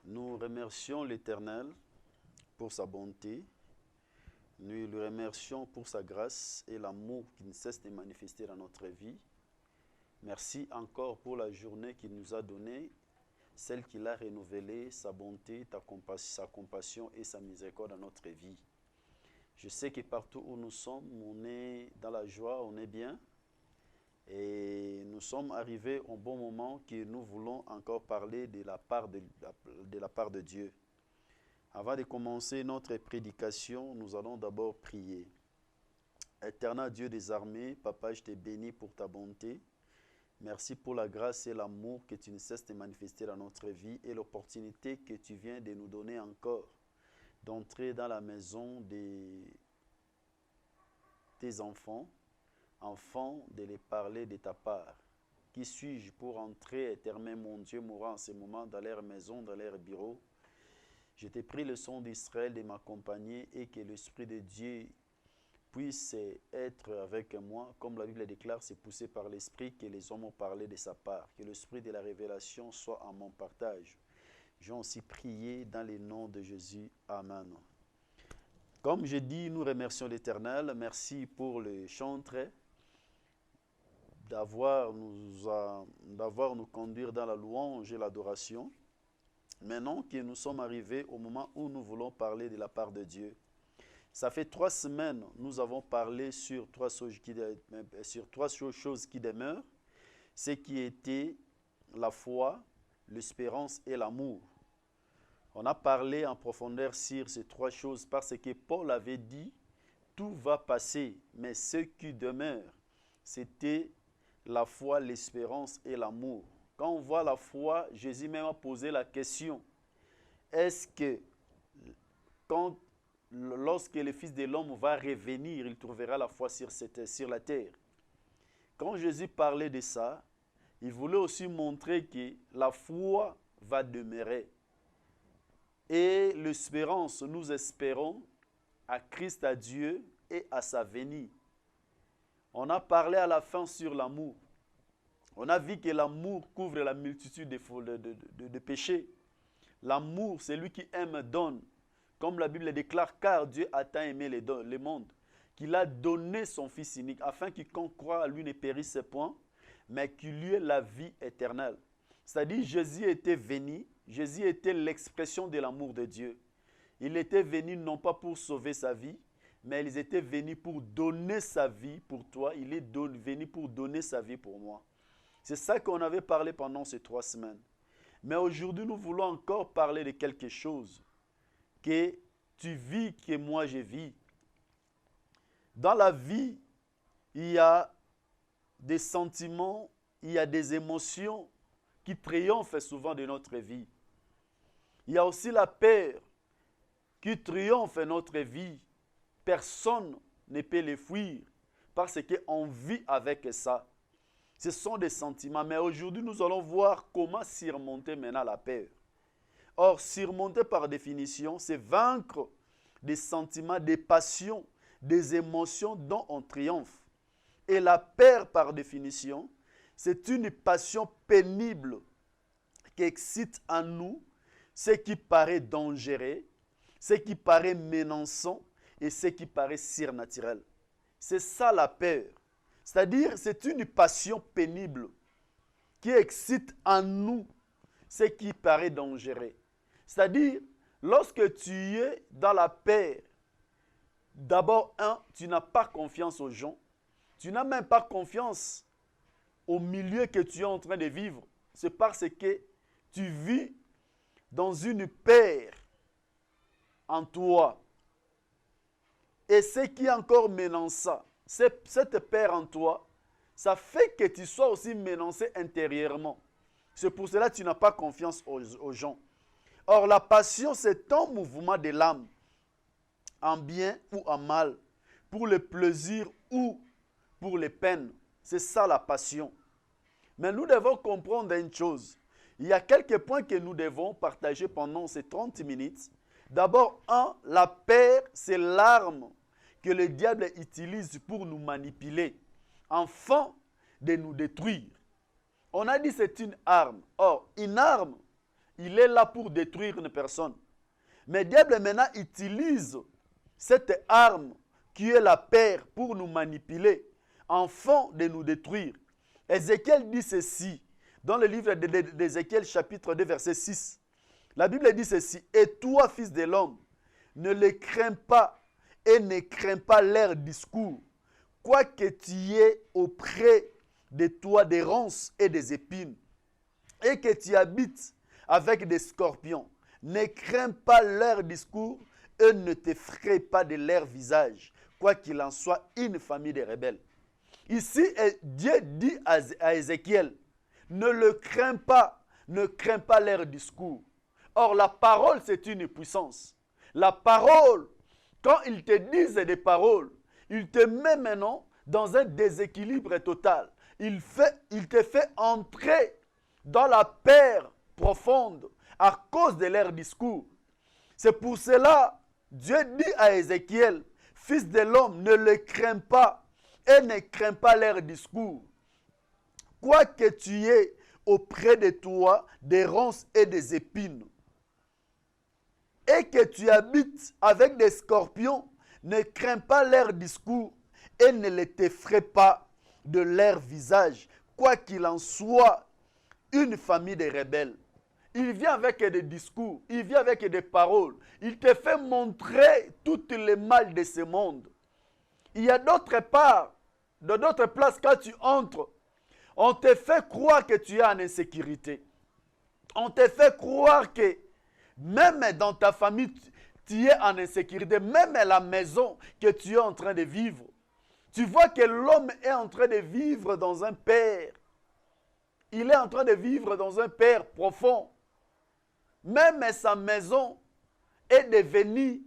Nous remercions l'Éternel pour sa bonté. Nous le remercions pour sa grâce et l'amour qui ne cesse de manifester dans notre vie. Merci encore pour la journée qu'il nous a donnée, celle qu'il a renouvelée, sa bonté, sa compassion et sa miséricorde dans notre vie. Je sais que partout où nous sommes, on est dans la joie, on est bien. Et nous sommes arrivés au bon moment que nous voulons encore parler de la part de Dieu. Avant de commencer notre prédication, nous allons d'abord prier. Éternel Dieu des armées, Papa, je te bénis pour ta bonté. Merci pour la grâce et l'amour que tu ne cesses de manifester dans notre vie et l'opportunité que tu viens de nous donner encore d'entrer dans la maison de tes enfants, de les parler de ta part. Qui suis-je pour entrer, éternel mon Dieu, mourant en ce moment dans leur maison, dans leur bureau? Je te prie le son d'Israël de m'accompagner et que l'Esprit de Dieu puisse être avec moi. Comme la Bible déclare, c'est poussé par l'Esprit que les hommes ont parlé de sa part. Que l'Esprit de la révélation soit en mon partage. J'ai aussi prié dans le nom de Jésus. Amen. Comme je dis, nous remercions l'Éternel. Merci pour le chantre, d'avoir nous conduire dans la louange et l'adoration. Maintenant que nous sommes arrivés au moment où nous voulons parler de la part de Dieu. Ça fait 3 semaines, nous avons parlé sur trois choses qui demeurent, ce qui était la foi, l'espérance et l'amour. On a parlé en profondeur sur ces 3 choses parce que Paul avait dit, tout va passer, mais ce qui demeure, c'était la foi, l'espérance et l'amour. Quand on voit la foi, Jésus même a posé la question, est-ce que lorsque le Fils de l'homme va revenir, il trouvera la foi sur la terre? Quand Jésus parlait de ça, il voulait aussi montrer que la foi va demeurer. Et l'espérance, nous espérons à Christ, à Dieu et à sa venue. On a parlé à la fin sur l'amour. On a vu que l'amour couvre la multitude de péchés. L'amour, c'est lui qui aime, donne. Comme la Bible déclare, car Dieu a tant aimé le monde, qu'il a donné son Fils unique, afin quiconque croit à lui ne périsse point, mais qu'il lui ait la vie éternelle. C'est-à-dire, Jésus était venu, Jésus était l'expression de l'amour de Dieu. Il était venu non pas pour sauver sa vie, mais il était venu pour donner sa vie pour toi. Il est venu pour donner sa vie pour moi. C'est ça qu'on avait parlé pendant ces 3 semaines. Mais aujourd'hui, nous voulons encore parler de quelque chose que tu vis, que moi je vis. Dans la vie, il y a des sentiments, il y a des émotions qui triomphent souvent de notre vie. Il y a aussi la peur qui triomphe de notre vie. Personne ne peut les fuir parce qu'on vit avec ça. Ce sont des sentiments, mais aujourd'hui nous allons voir comment surmonter maintenant la peur. Or, surmonter par définition, c'est vaincre des sentiments, des passions, des émotions dont on triomphe. Et la peur par définition, c'est une passion pénible qui excite en nous ce qui paraît dangereux, ce qui paraît menaçant et ce qui paraît surnaturel. C'est ça la peur. C'est-à-dire, c'est une passion pénible qui excite en nous ce qui paraît dangereux. C'est-à-dire, lorsque tu es dans la peur, d'abord, tu n'as pas confiance aux gens. Tu n'as même pas confiance au milieu que tu es en train de vivre. C'est parce que tu vis dans une peur en toi. Et ce qui est encore menaçant, cette peur en toi, ça fait que tu sois aussi menacé intérieurement. C'est pour cela que tu n'as pas confiance aux gens. Or, la passion, c'est un mouvement de l'âme, en bien ou en mal, pour le plaisir ou pour les peines. C'est ça la passion. Mais nous devons comprendre une chose. Il y a quelques points que nous devons partager pendant ces 30 minutes. D'abord, la peur, c'est l'arme que le diable utilise pour nous manipuler, afin de nous détruire. On a dit que c'est une arme. Or, une arme il est là pour détruire une personne. Mais le diable maintenant utilise cette arme qui est la peur pour nous manipuler, afin de nous détruire. Ézéchiel dit ceci, dans le livre d'Ézéchiel chapitre 2 verset 6. La Bible dit ceci, « Et toi, fils de l'homme, ne les crains pas et ne crains pas leur discours, quoique tu aies auprès de toi des ronces et des épines, et que tu habites avec des scorpions. Ne crains pas leur discours et ne t'effraie pas de leur visage, quoi qu'il en soit une famille de rebelles. » Ici, Dieu dit à Ézéchiel, ne le crains pas, ne crains pas leur discours. Or, la parole, c'est une puissance. La parole, quand ils te disent des paroles, il te met maintenant dans un déséquilibre total. Il te fait entrer dans la peur profonde à cause de leur discours. C'est pour cela, Dieu dit à Ézéchiel, « Fils de l'homme, ne le crains pas et ne crains pas leur discours. Quoique tu aies auprès de toi des ronces et des épines, et que tu habites avec des scorpions, ne crains pas leur discours et ne les t'effraie pas de leur visage, quoi qu'il en soit une famille de rebelles. » Il vient avec des discours, il vient avec des paroles. Il te fait montrer tout le mal de ce monde. Il y a d'autres parts, dans d'autres places, quand tu entres, on te fait croire que tu es en insécurité. On te fait croire que même dans ta famille, tu es en insécurité. Même à la maison que tu es en train de vivre. Tu vois que l'homme est en train de vivre dans un père. Il est en train de vivre dans un père profond. Même sa maison est devenue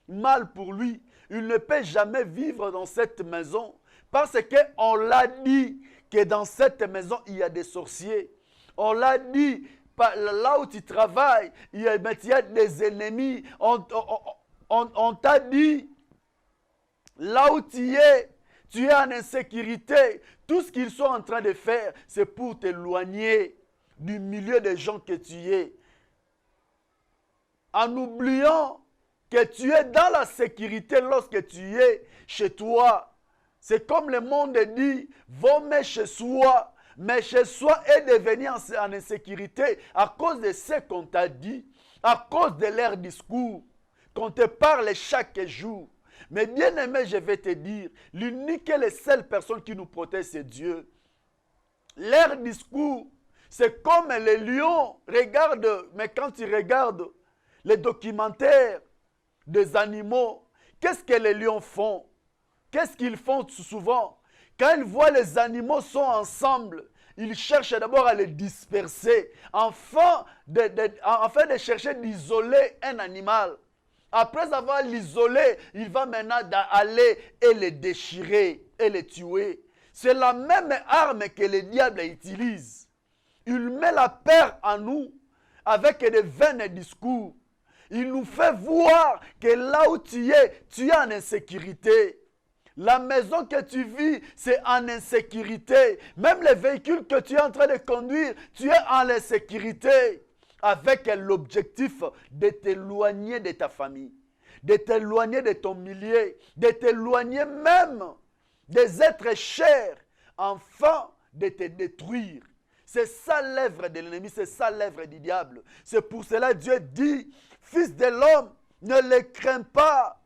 mal pour lui. Il ne peut jamais vivre dans cette maison. Parce qu'on l'a dit que dans cette maison, il y a des sorciers. On l'a dit, là où tu travailles, il y a des ennemis. On t'a dit, là où tu es en insécurité. Tout ce qu'ils sont en train de faire, c'est pour t'éloigner du milieu des gens que tu es. En oubliant que tu es dans la sécurité lorsque tu es chez toi. C'est comme le monde dit, va mais chez soi. Mais chez soi est devenu en insécurité à cause de ce qu'on t'a dit, à cause de leur discours, qu'on te parle chaque jour. Mais bien aimé, je vais te dire, l'unique et la seule personne qui nous protège, c'est Dieu. Leur discours, c'est comme les lions. Regarde, mais quand tu regardes les documentaires des animaux, qu'est-ce que les lions font? Qu'est-ce qu'ils font souvent? Quand ils voient les animaux sont ensemble, ils cherchent d'abord à les disperser, afin de chercher d'isoler un animal. Après avoir l'isolé, il va maintenant aller et le déchirer et le tuer. C'est la même arme que le diable utilise. Il met la peur en nous avec des vains discours. Il nous fait voir que là où tu es en insécurité. La maison que tu vis, c'est en insécurité. Même les véhicules que tu es en train de conduire, tu es en insécurité. Avec l'objectif de t'éloigner de ta famille, de t'éloigner de ton milieu, de t'éloigner même des êtres chers, afin de te détruire. C'est ça l'œuvre de l'ennemi, c'est ça l'œuvre du diable. C'est pour cela que Dieu dit, fils de l'homme, ne les crains pas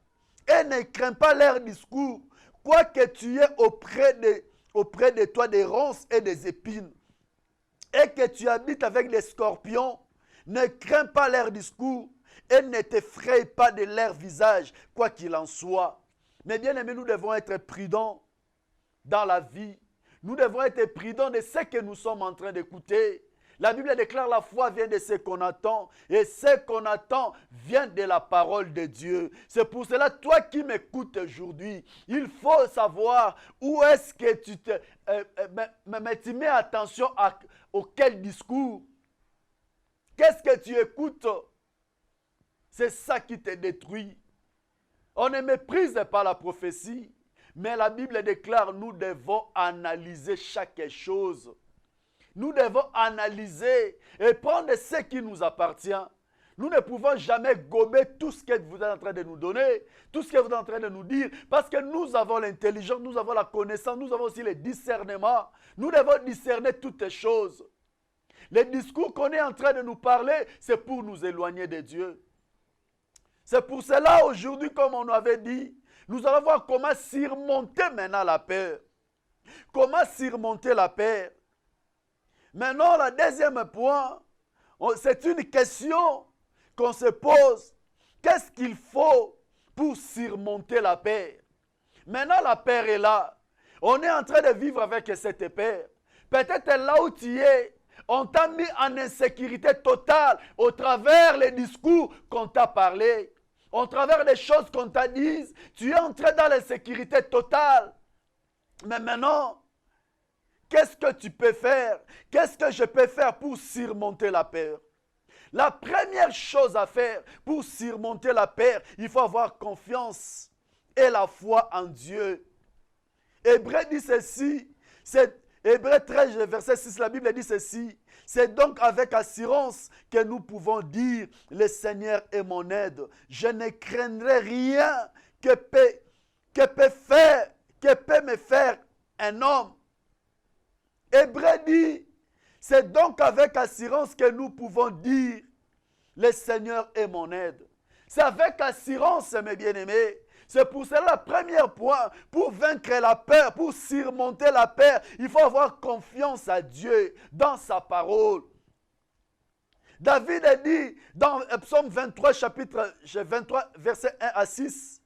et ne crains pas leur discours, quoique tu aies auprès de toi des ronces et des épines, et que tu habites avec des scorpions. Ne crains pas leur discours et ne t'effraie pas de leur visage, quoi qu'il en soit. Mais bien aimés, nous devons être prudents dans la vie. Nous devons être prudents de ce que nous sommes en train d'écouter. La Bible déclare la foi vient de ce qu'on attend. Et ce qu'on attend vient de la parole de Dieu. C'est pour cela, toi qui m'écoutes aujourd'hui, il faut savoir où est-ce que tu mets attention auquel discours. Qu'est-ce que tu écoutes? C'est ça qui te détruit. On ne méprise pas la prophétie, mais la Bible déclare nous devons analyser chaque chose. Nous devons analyser et prendre ce qui nous appartient. Nous ne pouvons jamais gober tout ce que vous êtes en train de nous donner, tout ce que vous êtes en train de nous dire, parce que nous avons l'intelligence, nous avons la connaissance, nous avons aussi le discernement. Nous devons discerner toutes les choses. Les discours qu'on est en train de nous parler, c'est pour nous éloigner de Dieu. C'est pour cela, aujourd'hui, comme on avait dit, nous allons voir comment surmonter maintenant la peur. Comment surmonter la peur. Maintenant, le deuxième point, c'est une question qu'on se pose. Qu'est-ce qu'il faut pour surmonter la peur? Maintenant, la peur est là. On est en train de vivre avec cette peur. Peut-être là où tu es, on t'a mis en insécurité totale au travers les discours qu'on t'a parlé, au travers des choses qu'on t'a dit. Tu es entré dans l'insécurité totale. Mais maintenant, qu'est-ce que tu peux faire? Qu'est-ce que je peux faire pour surmonter la peur? La première chose à faire pour surmonter la peur, il faut avoir confiance et la foi en Dieu. Hébreu dit ceci, c'est Hébreu 13, verset 6, la Bible dit ceci. C'est donc avec assurance que nous pouvons dire, le Seigneur est mon aide. Je ne craindrai rien que peut me faire un homme. Hébreu dit, c'est donc avec assurance que nous pouvons dire, le Seigneur est mon aide. C'est avec assurance, mes bien-aimés. C'est pour cela le premier point, pour vaincre la peur, pour surmonter la peur, il faut avoir confiance à Dieu dans sa parole. David a dit dans Psaume 23, chapitre 23, verset 1 à 6,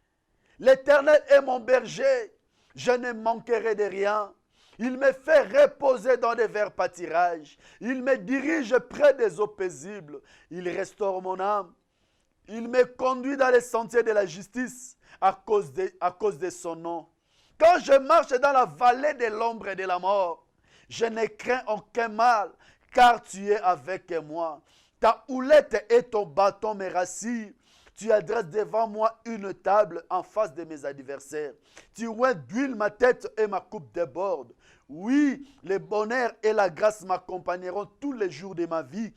« L'Éternel est mon berger, je ne manquerai de rien. Il me fait reposer dans des verts pâtirages. Il me dirige près des eaux paisibles. Il restaure mon âme. Il me conduit dans les sentiers de la justice à cause de son nom. Quand je marche dans la vallée de l'ombre et de la mort, je ne crains aucun mal, car tu es avec moi. Ta houlette et ton bâton me rassurent. Tu adresses devant moi une table en face de mes adversaires. Tu oins d'huile ma tête et ma coupe déborde. Oui, le bonheur et la grâce m'accompagneront tous les jours de ma vie.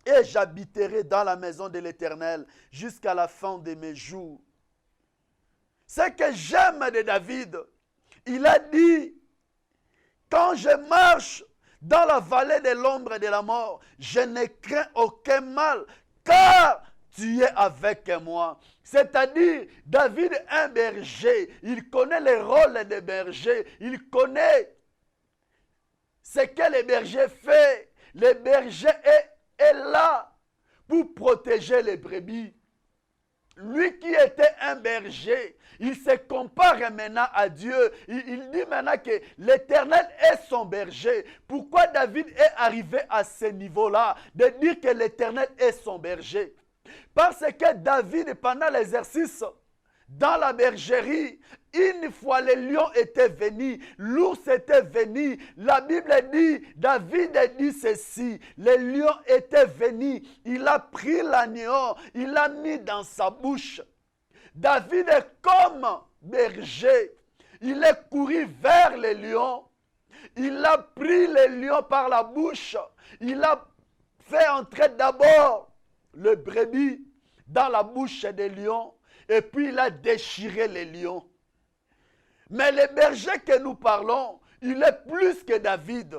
Et j'habiterai dans la maison de l'Éternel jusqu'à la fin de mes jours. Ce que j'aime de David, il a dit, quand je marche dans la vallée de l'ombre et de la mort, je ne crains aucun mal, car tu es avec moi. C'est-à-dire, David est un berger. Il connaît le rôle des bergers. Il connaît ce que le berger fait. Le berger est là pour protéger les brebis. Lui qui était un berger, il se compare maintenant à Dieu. Il dit maintenant que l'Éternel est son berger. Pourquoi David est arrivé à ce niveau-là, de dire que l'Éternel est son berger? Parce que David, pendant l'exercice, dans la bergerie, une fois les lions étaient venus, l'ours était venu. La Bible dit, David a dit ceci, les lions étaient venus, il a pris l'agneau, il l'a mis dans sa bouche. David est comme berger, il est couru vers les lions, il a pris les lions par la bouche, il a fait entrer d'abord le brebis dans la bouche des lions, et puis il a déchiré les lions. Mais le berger que nous parlons, il est plus que David.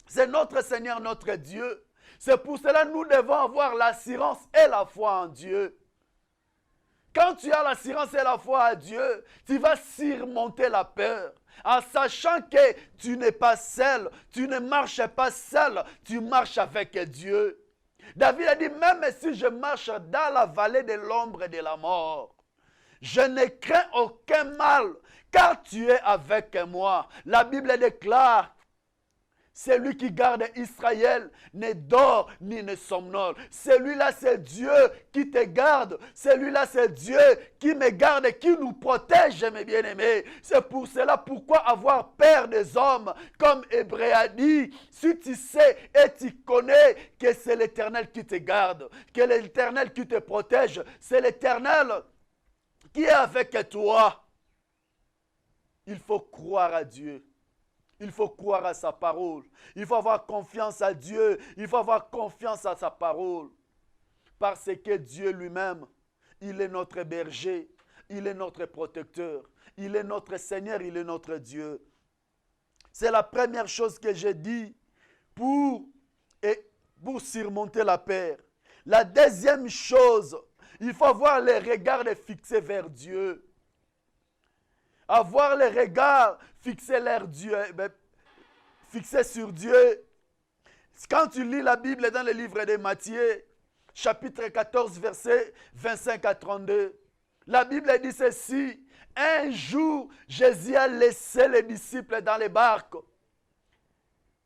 C'est notre Seigneur, notre Dieu. C'est pour cela que nous devons avoir l'assurance et la foi en Dieu. Quand tu as l'assurance et la foi en Dieu, tu vas surmonter la peur. En sachant que tu n'es pas seul, tu ne marches pas seul, tu marches avec Dieu. David a dit, même si je marche dans la vallée de l'ombre et de la mort, je ne crains aucun mal, car tu es avec moi. La Bible déclare, celui qui garde Israël ne dort ni ne somnole. Celui-là, c'est Dieu qui te garde. Celui-là, c'est Dieu qui me garde et qui nous protège, mes bien-aimés. C'est pour cela pourquoi avoir peur des hommes, comme Hébreu a dit, si tu sais et tu connais que c'est l'Éternel qui te garde, que l'Éternel qui te protège, c'est l'Éternel qui est avec toi. Il faut croire à Dieu. Il faut croire à sa parole. Il faut avoir confiance à Dieu. Il faut avoir confiance à sa parole. Parce que Dieu lui-même, il est notre berger. Il est notre protecteur. Il est notre Seigneur. Il est notre Dieu. C'est la première chose que j'ai dit pour surmonter la peur. La deuxième chose, il faut avoir les regards fixés vers Dieu. Avoir les regards fixés sur Dieu. Quand tu lis la Bible dans le livre de Matthieu, chapitre 14, versets 25 à 32, la Bible dit ceci. Un jour, Jésus a laissé les disciples dans les barques.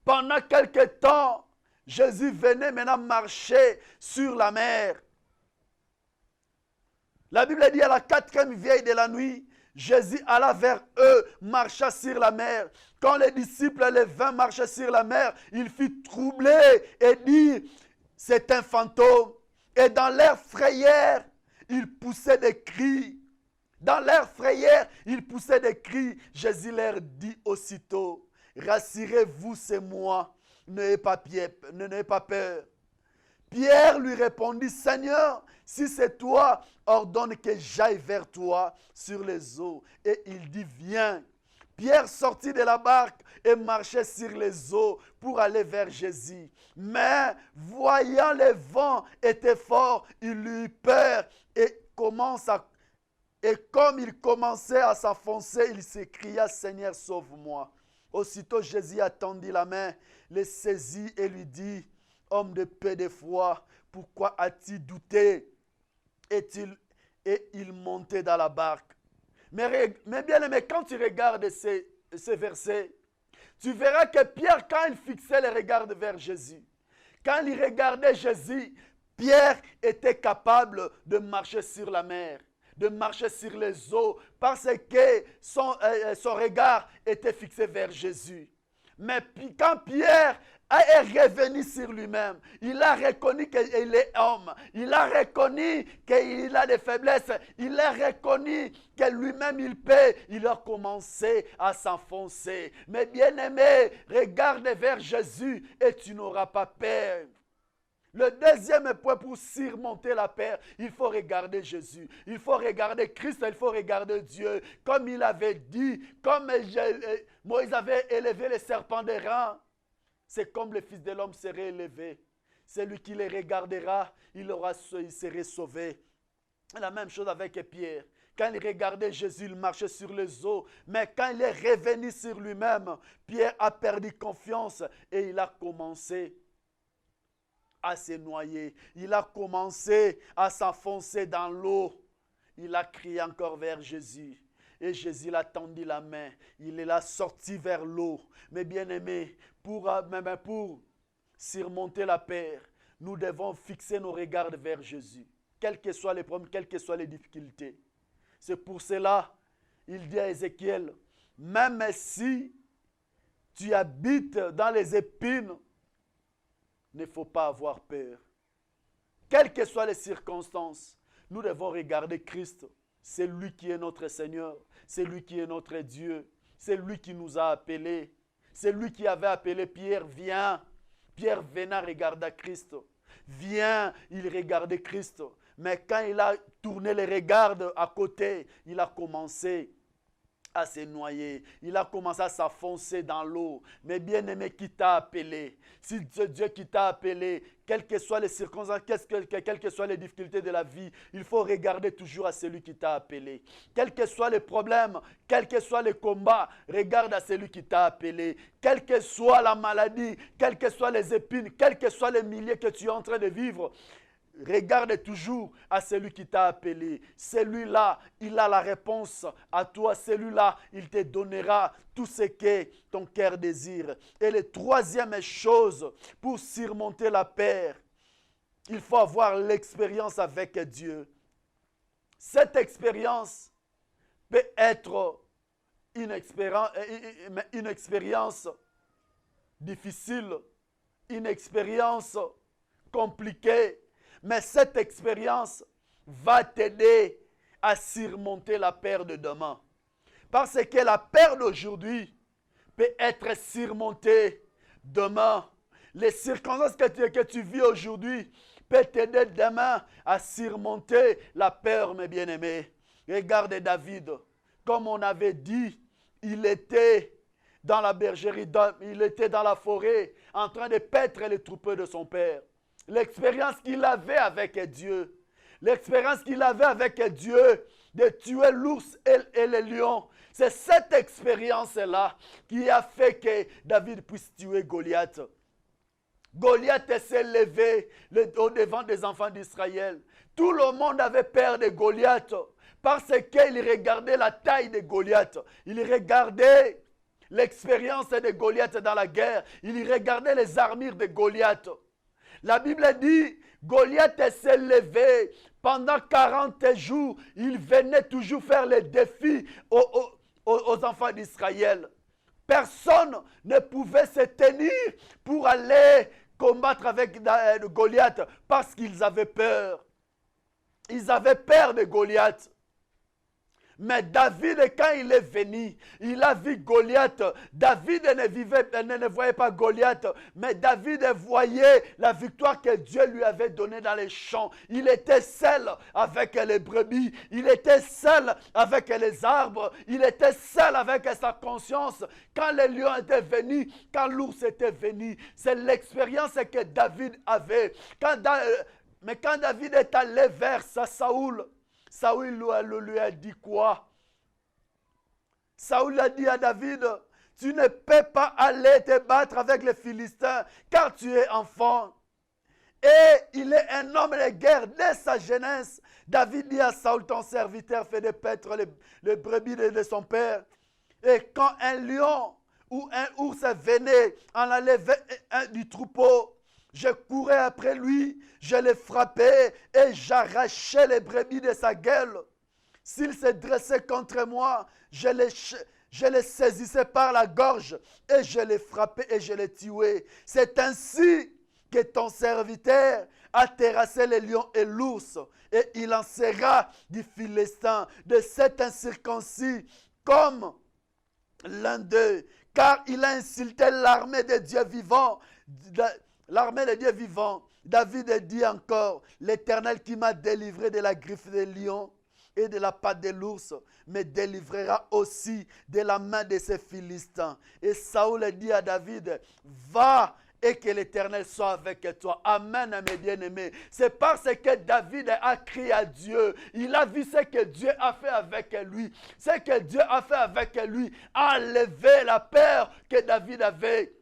Pendant quelque temps, Jésus venait maintenant marcher sur la mer. La Bible dit à la 4e veille de la nuit, Jésus alla vers eux, marcha sur la mer. Quand les disciples les vinrent marcher sur la mer, il fut troublé et dit, c'est un fantôme. Et dans leur frayeur, ils poussaient des cris. Dans leur frayeur, ils poussaient des cris. Jésus leur dit aussitôt, rassurez-vous, c'est moi, n'ayez pas peur. Pierre lui répondit, Seigneur, si c'est toi, ordonne que j'aille vers toi sur les eaux. Et il dit, viens. Pierre sortit de la barque et marchait sur les eaux pour aller vers Jésus. Mais voyant les vents étaient forts, il eut peur et comme il commençait à s'enfoncer, il s'écria, Seigneur, sauve-moi. Aussitôt Jésus attendit la main, le saisit et lui dit, homme de peu de foi, pourquoi as-tu douté? Et il montait dans la barque. Mais bien aimé, quand tu regardes ces versets, tu verras que Pierre, quand il fixait les regards vers Jésus, quand il regardait Jésus, Pierre était capable de marcher sur la mer, de marcher sur les eaux, parce que son regard était fixé vers Jésus. Mais quand Pierre est revenu sur lui-même, il a reconnu qu'il est homme, il a reconnu qu'il a des faiblesses, il a reconnu que lui-même il peut, il a commencé à s'enfoncer. Mais bien aimé, regarde vers Jésus et tu n'auras pas peur. Le deuxième point pour surmonter la peur, il faut regarder Jésus. Il faut regarder Christ, il faut regarder Dieu. Comme il avait dit, comme Moïse avait élevé les serpents des rangs, c'est comme le Fils de l'homme serait élevé. Celui qui les regardera, il serait sauvé. La même chose avec Pierre. Quand il regardait Jésus, il marchait sur les eaux. Mais quand il est revenu sur lui-même, Pierre a perdu confiance et il a commencé à se noyer. Il a commencé à s'enfoncer dans l'eau. Il a crié encore vers Jésus. Et Jésus l'a tendu la main. Il l'a sorti vers l'eau. Mais bien aimé, pour surmonter la peur, nous devons fixer nos regards vers Jésus. Quels que soient les problèmes, quelles que soient les difficultés. C'est pour cela, il dit à Ézéchiel, même si tu habites dans les épines, il ne faut pas avoir peur. Quelles que soient les circonstances, nous devons regarder Christ. C'est lui qui est notre Seigneur. C'est lui qui est notre Dieu. C'est lui qui nous a appelés. C'est lui qui avait appelé Pierre, viens. Pierre venait regarder Christ. Viens, il regardait Christ. Mais quand il a tourné les regards à côté, il a commencé à se noyer. Il a commencé à s'enfoncer dans l'eau. Mais bien aimé, qui t'a appelé? Si c'est Dieu qui t'a appelé, quelles que soient les circonstances, quelles que soient les difficultés de la vie, il faut regarder toujours à celui qui t'a appelé. Quels que soient les problèmes, quels que soient les combats, regarde à celui qui t'a appelé. Quelle que soit la maladie, quelles que soient les épines, quels que soient les milliers que tu es en train de vivre, regarde toujours à celui qui t'a appelé. Celui-là, il a la réponse à toi. Celui-là, il te donnera tout ce que ton cœur désire. Et la troisième chose, pour surmonter la peur, il faut avoir l'expérience avec Dieu. Cette expérience peut être une expérience difficile, une expérience compliquée. Mais cette expérience va t'aider à surmonter la peur de demain. Parce que la peur d'aujourd'hui peut être surmonté demain. Les circonstances que tu vis aujourd'hui peuvent t'aider demain à surmonter la peur, mes bien-aimés. Regarde David, comme on avait dit, il était dans la bergerie, il était dans la forêt, en train de paître les troupeaux de son père. L'expérience qu'il avait avec Dieu, l'expérience qu'il avait avec Dieu de tuer l'ours et le lion, c'est cette expérience-là qui a fait que David puisse tuer Goliath. Goliath s'est levé au devant des enfants d'Israël. Tout le monde avait peur de Goliath parce qu'il regardait la taille de Goliath. Il regardait l'expérience de Goliath dans la guerre. Il regardait les armures de Goliath. La Bible dit, Goliath s'est levé pendant 40 jours. Il venait toujours faire les défis aux enfants d'Israël. Personne ne pouvait se tenir pour aller combattre avec Goliath parce qu'ils avaient peur. Ils avaient peur de Goliath. Mais David, quand il est venu, il a vu Goliath. David ne voyait pas Goliath, mais David voyait la victoire que Dieu lui avait donnée dans les champs. Il était seul avec les brebis. Il était seul avec les arbres. Il était seul avec sa conscience. Quand les lions étaient venus, quand l'ours était venu, c'est l'expérience que David avait. Mais quand David est allé vers Saoul, Saoul lui a dit quoi? Saoul a dit à David, tu ne peux pas aller te battre avec les Philistins car tu es enfant. Et il est un homme de guerre dès sa jeunesse. David dit à Saoul, ton serviteur fait de paître les brebis de son père. Et quand un lion ou un ours venait en enlever du troupeau, je courais après lui, je le frappais et j'arrachais les brebis de sa gueule. S'il se dressait contre moi, je le saisissais par la gorge et je le frappais et je le tuais. C'est ainsi que ton serviteur a terrassé les lions et l'ours et il en sera du Philistin, de cet incirconcis comme l'un d'eux, car il a insulté l'armée des dieux vivants. L'armée des dieux vivants. David dit encore, l'Éternel qui m'a délivré de la griffe des lions et de la patte de l'ours, me délivrera aussi de la main de ces Philistins. Et Saoul dit à David, va et que l'Éternel soit avec toi. Amen, mes bien-aimés. C'est parce que David a crié à Dieu. Il a vu ce que Dieu a fait avec lui. Ce que Dieu a fait avec lui a enlevé la peur que David avait.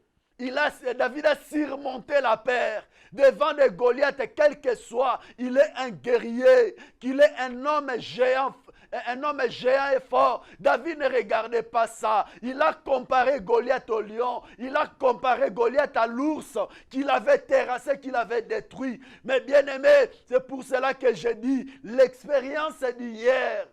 David a surmonté la peur devant des Goliaths, quel que soit. Il est un guerrier, qu'il est un homme géant et fort. David ne regardait pas ça. Il a comparé Goliath au lion. Il a comparé Goliath à l'ours qu'il avait terrassé, qu'il avait détruit. Mais bien aimé, c'est pour cela que je dis, l'expérience d'hier,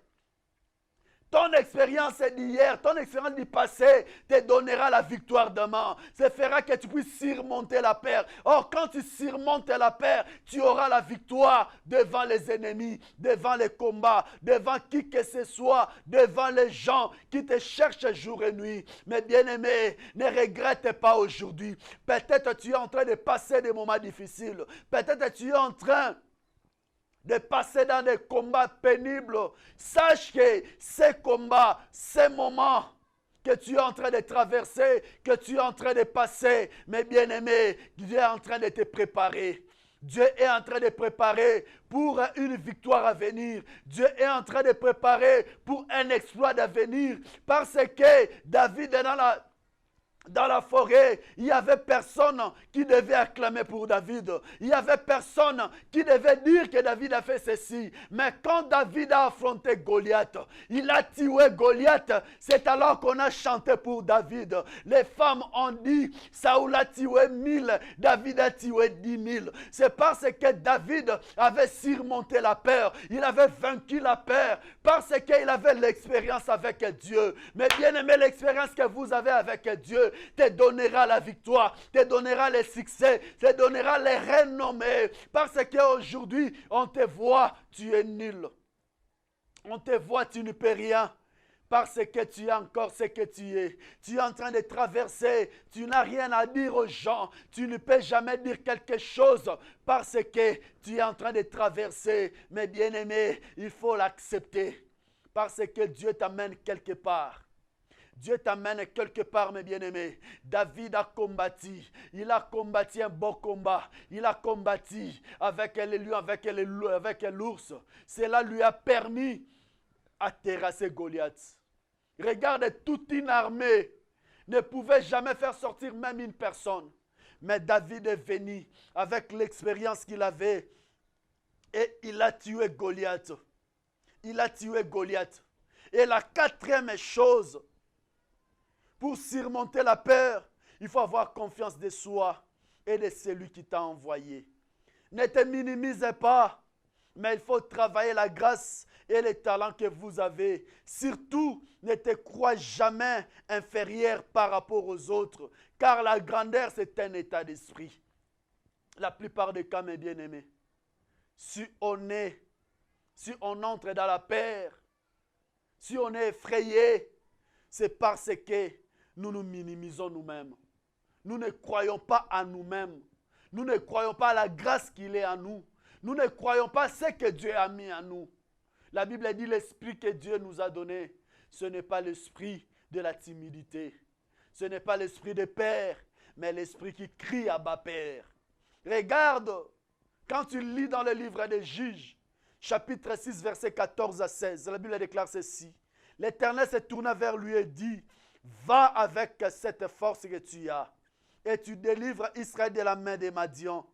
ton expérience d'hier, ton expérience du passé te donnera la victoire demain. Ça fera que tu puisses surmonter la peur. Or, quand tu surmontes la peur, tu auras la victoire devant les ennemis, devant les combats, devant qui que ce soit, devant les gens qui te cherchent jour et nuit. Mais bien-aimé, ne regrette pas aujourd'hui. Peut-être tu es en train de passer des moments difficiles. Peut-être tu es en train de passer dans des combats pénibles. Sache que ces combats, ces moments que tu es en train de traverser, que tu es en train de passer, mes bien-aimés, Dieu est en train de te préparer. Dieu est en train de préparer pour une victoire à venir. Dieu est en train de préparer pour un exploit à venir. Parce que David est dans la forêt, il n'y avait personne qui devait acclamer pour David. Il n'y avait personne qui devait dire que David a fait ceci. Mais quand David a affronté Goliath, il a tué Goliath. C'est alors qu'on a chanté pour David. Les femmes ont dit, Saoul a tué 1000, David a tué 10 000. C'est parce que David avait surmonté la peur. Il avait vaincu la peur. Parce qu'il avait l'expérience avec Dieu. Mais bien aimé, l'expérience que vous avez avec Dieu te donnera la victoire, te donnera le succès, te donnera les renommées. Parce qu'aujourd'hui, on te voit, tu es nul. On te voit, tu ne peux rien. Parce que tu es encore ce que tu es. Tu es en train de traverser. Tu n'as rien à dire aux gens. Tu ne peux jamais dire quelque chose parce que tu es en train de traverser. Mais bien aimé, il faut l'accepter. Parce que Dieu t'amène quelque part. Dieu t'amène quelque part, mes bien-aimés. David a combattu. Il a combattu un beau combat. Il a combattu avec les lions, avec l'ours. Cela lui a permis à terrasser Goliath. Regarde, toute une armée ne pouvait jamais faire sortir même une personne. Mais David est venu avec l'expérience qu'il avait et il a tué Goliath. Il a tué Goliath. Et la quatrième chose, pour surmonter la peur, il faut avoir confiance de soi et de celui qui t'a envoyé. Ne te minimisez pas, mais il faut travailler la grâce et les talents que vous avez. Surtout, ne te crois jamais inférieur par rapport aux autres, car la grandeur, c'est un état d'esprit. La plupart des cas, mes bien-aimés, si on entre dans la peur, si on est effrayé, c'est parce que nous nous minimisons nous-mêmes. Nous ne croyons pas à nous-mêmes. Nous ne croyons pas à la grâce qu'il est en nous. Nous ne croyons pas ce que Dieu a mis en nous. La Bible dit l'esprit que Dieu nous a donné. Ce n'est pas l'esprit de la timidité. Ce n'est pas l'esprit de peur, mais l'esprit qui crie à bas Père. Regarde, quand tu lis dans le livre des Juges, chapitre 6, versets 14 à 16, la Bible déclare ceci. L'Éternel se tourna vers lui et dit, va avec cette force que tu as et tu délivres Israël de la main des Madians.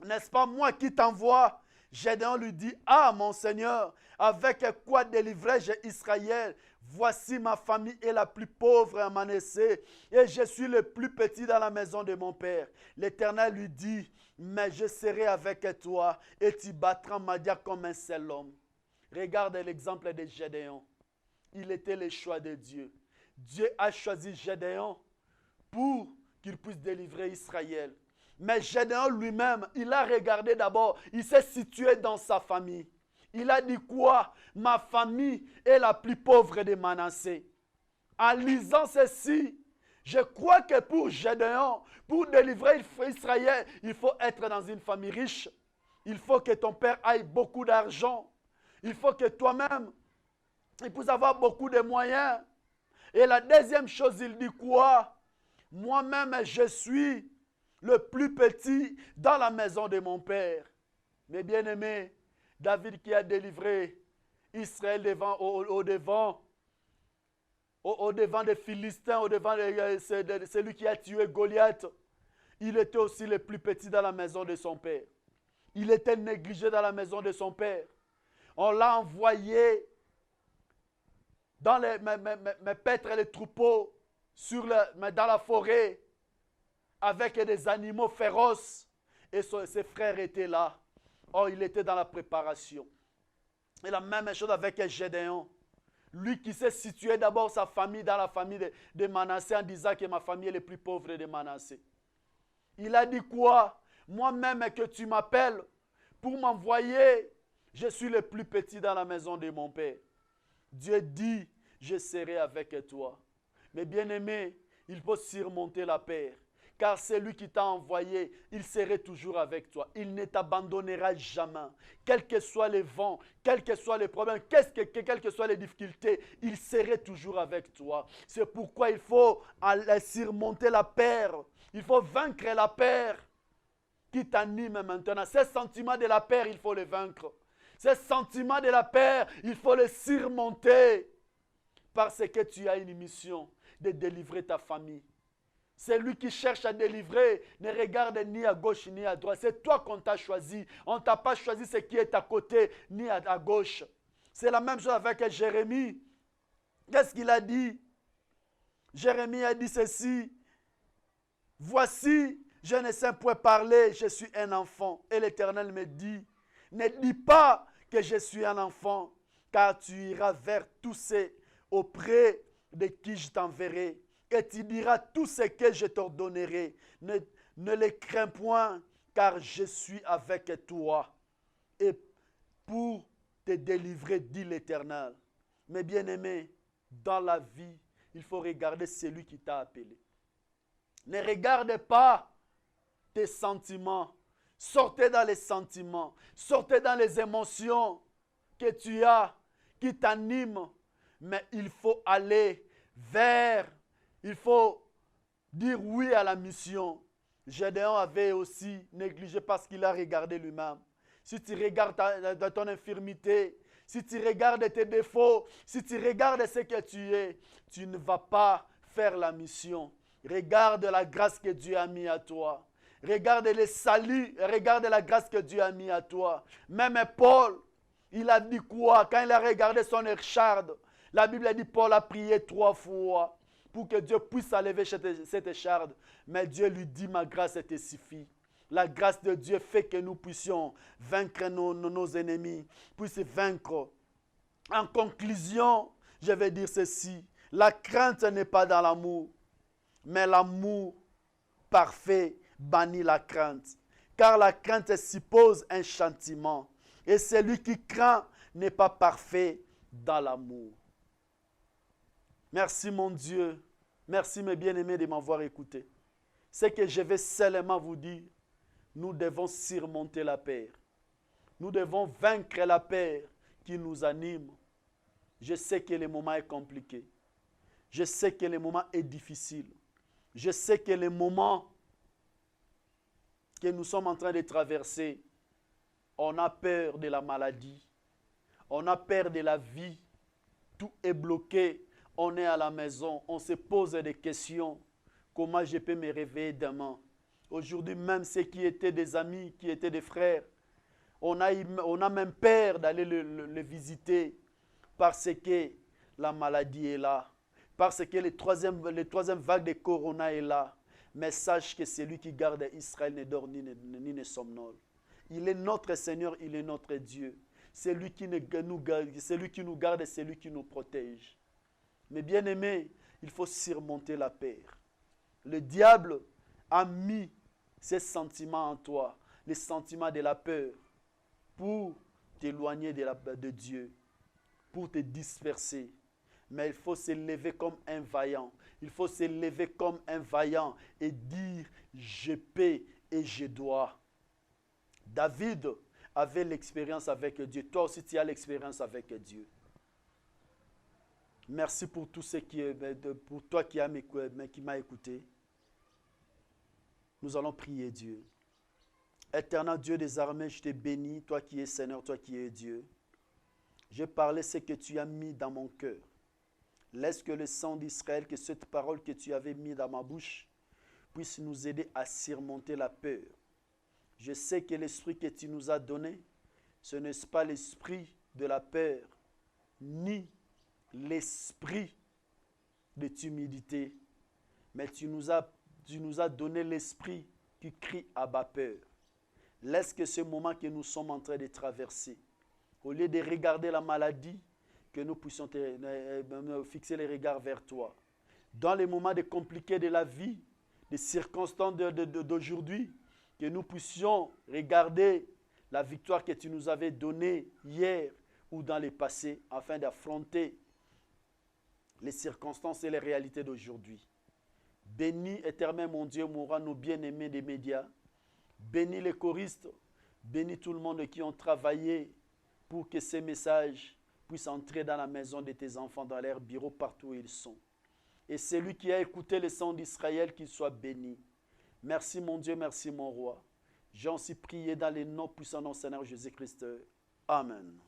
N'est-ce pas moi qui t'envoie? Gédéon lui dit, ah mon Seigneur, avec quoi délivrai-je Israël? Voici ma famille est la plus pauvre à Manassé et je suis le plus petit dans la maison de mon père. L'Éternel lui dit, mais je serai avec toi et tu battras Madia comme un seul homme. Regarde l'exemple de Gédéon. Il était le choix de Dieu. Dieu a choisi Gédéon pour qu'il puisse délivrer Israël. Mais Gédéon lui-même, il a regardé d'abord, il s'est situé dans sa famille. Il a dit quoi? Ma famille est la plus pauvre de Manassé. En lisant ceci, je crois que pour Gédéon, pour délivrer Israël, il faut être dans une famille riche. Il faut que ton père ait beaucoup d'argent. Il faut que toi-même, il puisse avoir beaucoup de moyens. Et la deuxième chose, il dit quoi? Moi-même, je suis le plus petit dans la maison de mon père. Mes bien-aimés, David qui a délivré Israël au devant des Philistins, au devant de celui qui a tué Goliath, il était aussi le plus petit dans la maison de son père. Il était négligé dans la maison de son père. On l'a envoyé dans paître les troupeaux dans la forêt avec des animaux féroces. Et ses frères étaient là. Oh, il était dans la préparation. Et la même chose avec Gédéon. Lui qui s'est situé d'abord sa famille dans la famille de Manassé en disant que ma famille est la plus pauvre de Manassé. Il a dit quoi? Moi-même que tu m'appelles pour m'envoyer, je suis le plus petit dans la maison de mon père. Dieu dit, je serai avec toi. Mais bien aimé, il faut surmonter la peur. Car c'est lui qui t'a envoyé, il serait toujours avec toi. Il ne t'abandonnera jamais. Quels que soient les vents, quels que soient les problèmes, quelles que soient les difficultés, il serait toujours avec toi. C'est pourquoi il faut surmonter la peur. Il faut vaincre la peur qui t'anime maintenant. Ces sentiments de la peur, il faut les vaincre. Ces sentiments de la peur, il faut les surmonter. Parce que tu as une mission de délivrer ta famille. Celui qui cherche à délivrer ne regarde ni à gauche ni à droite. C'est toi qu'on t'a choisi. On ne t'a pas choisi ce qui est à côté ni à gauche. C'est la même chose avec Jérémie. Qu'est-ce qu'il a dit? Jérémie a dit ceci. Voici, je ne sais point parler, je suis un enfant. Et l'Éternel me dit, ne dis pas que je suis un enfant, car tu iras vers tous ceux auprès de qui je t'enverrai. Et tu diras tout ce que je t'ordonnerai. Ne les crains point, car je suis avec toi. Et pour te délivrer, dit l'Éternel. Mes bien-aimés, dans la vie, il faut regarder celui qui t'a appelé. Ne regarde pas tes sentiments. Sortez dans les sentiments. Sortez dans les émotions que tu as, qui t'animent. Mais il faut aller vers, il faut dire oui à la mission. Gédéon avait aussi négligé parce qu'il a regardé lui-même. Si tu regardes ton infirmité, si tu regardes tes défauts, si tu regardes ce que tu es, tu ne vas pas faire la mission. Regarde la grâce que Dieu a mis à toi. Regarde le salut, regarde la grâce que Dieu a mis à toi. Même Paul, il a dit quoi? Quand il a regardé son écharde, la Bible a dit Paul a prié 3 fois pour que Dieu puisse enlever cette écharde. Mais Dieu lui dit, ma grâce te suffit. La grâce de Dieu fait que nous puissions vaincre nos ennemis, puissions vaincre. En conclusion, je vais dire ceci. La crainte n'est pas dans l'amour, mais l'amour parfait bannit la crainte. Car la crainte suppose un châtiment. Et celui qui craint n'est pas parfait dans l'amour. Merci mon Dieu. Merci mes bien-aimés de m'avoir écouté. Ce que je vais seulement vous dire, nous devons surmonter la peur. Nous devons vaincre la peur qui nous anime. Je sais que le moment est compliqué. Je sais que le moment est difficile. Je sais que le moment que nous sommes en train de traverser, on a peur de la maladie. On a peur de la vie. Tout est bloqué. On est à la maison. On se pose des questions. Comment je peux me réveiller demain? Aujourd'hui, même ceux qui étaient des amis, qui étaient des frères, on a même peur d'aller le visiter parce que la maladie est là, parce que le troisième vague de Corona est là. Mais sache que celui qui garde Israël ne dort ni ne somnole. Il est notre Seigneur, il est notre Dieu. C'est lui qui nous garde, c'est lui qui nous protège. Mais bien aimé, il faut surmonter la peur. Le diable a mis ces sentiments en toi, les sentiments de la peur, pour t'éloigner de Dieu, pour te disperser. Mais il faut se lever comme un vaillant. Il faut se lever comme un vaillant et dire, je peux et je dois. David avait l'expérience avec Dieu. Toi aussi, tu as l'expérience avec Dieu. Merci pour tout ce pour toi qui m'as écouté. Nous allons prier Dieu. Éternel Dieu des armées, je te bénis, toi qui es Seigneur, toi qui es Dieu. Je parlais ce que tu as mis dans mon cœur. Laisse que le sang d'Israël, que cette parole que tu avais mis dans ma bouche, puisse nous aider à surmonter la peur. Je sais que l'esprit que tu nous as donné, ce n'est pas l'esprit de la peur, ni l'esprit de timidité, mais tu nous as donné l'esprit qui crie à bas peur. Laisse que ce moment que nous sommes en train de traverser, au lieu de regarder la maladie, que nous puissions fixer les regards vers toi. Dans les moments compliqués de la vie, des circonstances d'aujourd'hui, que nous puissions regarder la victoire que tu nous avais donnée hier ou dans le passé, afin d'affronter les circonstances et les réalités d'aujourd'hui. Bénis, éternel mon Dieu, mon roi, nos bien-aimés des médias. Bénis les choristes. Bénis tout le monde qui ont travaillé pour que ces messages puissent entrer dans la maison de tes enfants, dans leurs bureaux, partout où ils sont. Et celui qui a écouté le sang d'Israël, qu'il soit béni. Merci mon Dieu, merci mon roi. J'ai aussi prié dans les noms puissants de Seigneur Jésus-Christ. Amen.